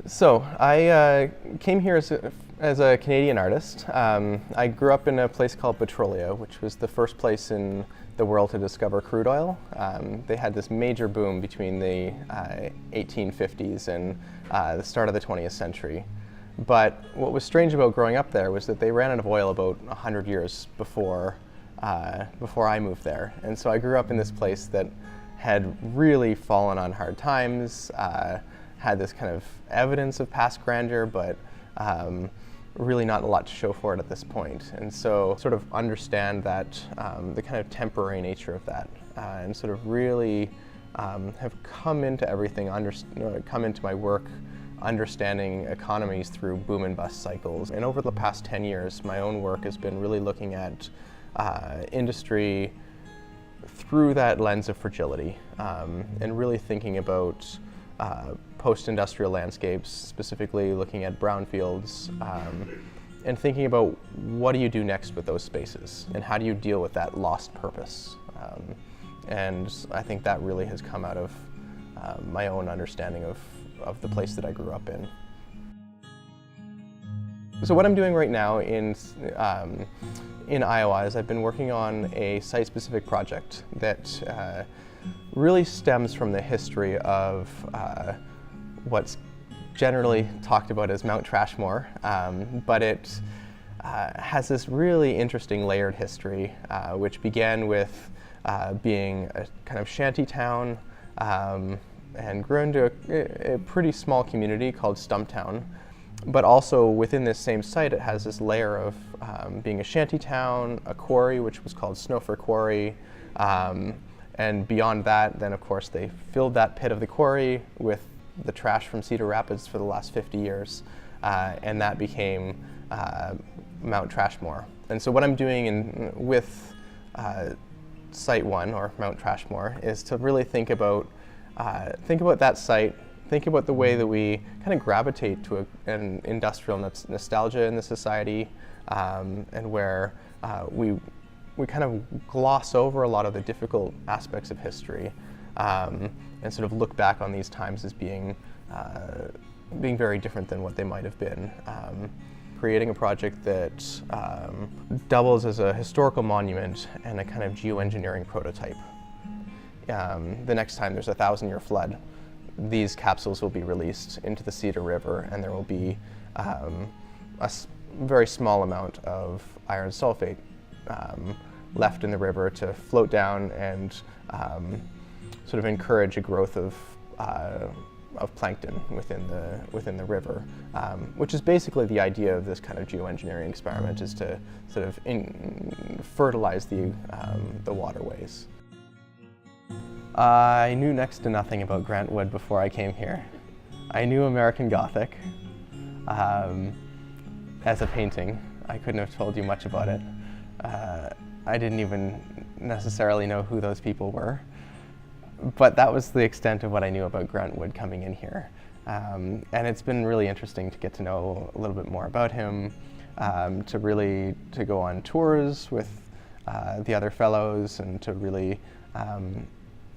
So I came here as a Canadian artist. I grew up in a place called Petrolia, which was the first place in the world to discover crude oil. They had this major boom between the 1850s and the start of the 20th century. But what was strange about growing up there was that they ran out of oil about 100 years before I moved there. And so I grew up in this place that had really fallen on hard times, had this kind of evidence of past grandeur, but really not a lot to show for it at this point. And so sort of understand that, the kind of temporary nature of that, and sort of really have come into everything, come into my work understanding economies through boom and bust cycles. And over the past 10 years, my own work has been really looking at industry through that lens of fragility, and really thinking about post-industrial landscapes, specifically looking at brownfields, and thinking about what do you do next with those spaces and how do you deal with that lost purpose. And I think that really has come out of my own understanding of the place that I grew up in. So what I'm doing right now in Iowa is I've been working on a site-specific project that really stems from the history of what's generally talked about as Mount Trashmore, but it has this really interesting layered history, which began with being a kind of shanty town and grew into a pretty small community called Stumptown. But also within this same site, it has this layer of being a shanty town, a quarry, which was called Snowfir Quarry, and beyond that, then of course they filled that pit of the quarry with the trash from Cedar Rapids for the last 50 years, and that became Mount Trashmore. And so what I'm doing with Site 1, or Mount Trashmore, is to really think about that site, think about the way that we kind of gravitate to an industrial nostalgia in the society, and where we kind of gloss over a lot of the difficult aspects of history, and sort of look back on these times as being very different than what they might have been. Creating a project that doubles as a historical monument and a kind of geoengineering prototype. The next time there's a 1,000-year flood, these capsules will be released into the Cedar River, and there will be a very small amount of iron sulfate left in the river to float down and sort of encourage a growth of plankton within the river, which is basically the idea of this kind of geoengineering experiment, is to sort of fertilize the waterways. I knew next to nothing about Grant Wood before I came here. I knew American Gothic as a painting. I couldn't have told you much about it. I didn't even necessarily know who those people were. But that was the extent of what I knew about Grant Wood coming in here. And it's been really interesting to get to know a little bit more about him, to go on tours with the other fellows, and to really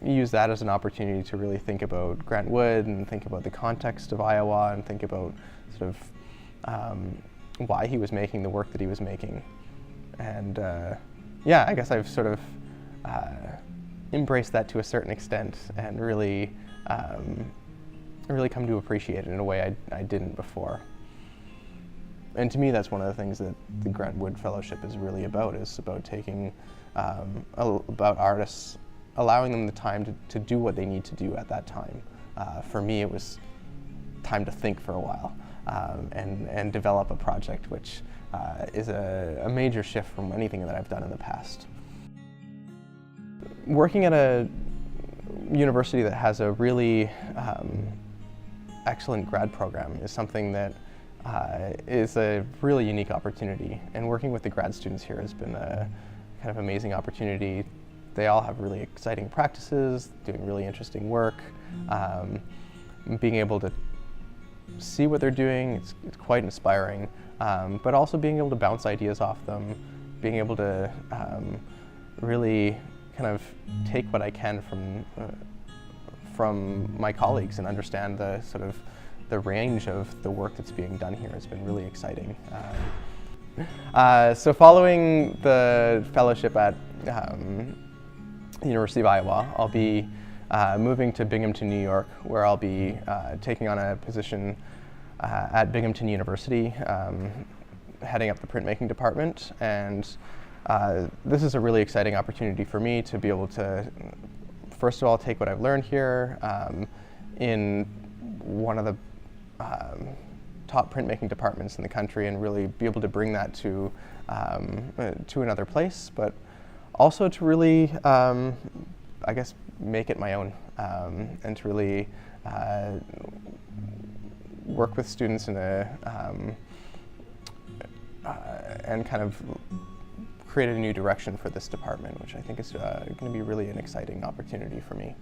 use that as an opportunity to really think about Grant Wood and think about the context of Iowa and think about sort of why he was making the work that he was making. And yeah, I guess I've sort of embraced that to a certain extent and really come to appreciate it in a way I didn't before. And to me, that's one of the things that the Grant Wood Fellowship is really about, is about taking, about artists, allowing them the time to do what they need to do at that time. For me, it was time to think for a while and develop a project, which is a major shift from anything that I've done in the past. Working at a university that has a really excellent grad program is something that is a really unique opportunity. And working with the grad students here has been a kind of amazing opportunity. They all have really exciting practices, doing really interesting work. Being able to see what they're doing, it's quite inspiring. But also being able to bounce ideas off them, being able to really kind of take what I can from my colleagues and understand the sort of the range of the work that's being done here has been really exciting. So following the fellowship at University of Iowa, I'll be moving to Binghamton, New York, where I'll be taking on a position at Binghamton University, heading up the printmaking department. And this is a really exciting opportunity for me to be able to, first of all, take what I've learned here in one of the top printmaking departments in the country and really be able to bring that to another place, but also to really, I guess, make it my own, and to really work with students in and kind of create a new direction for this department, which I think is going to be really an exciting opportunity for me.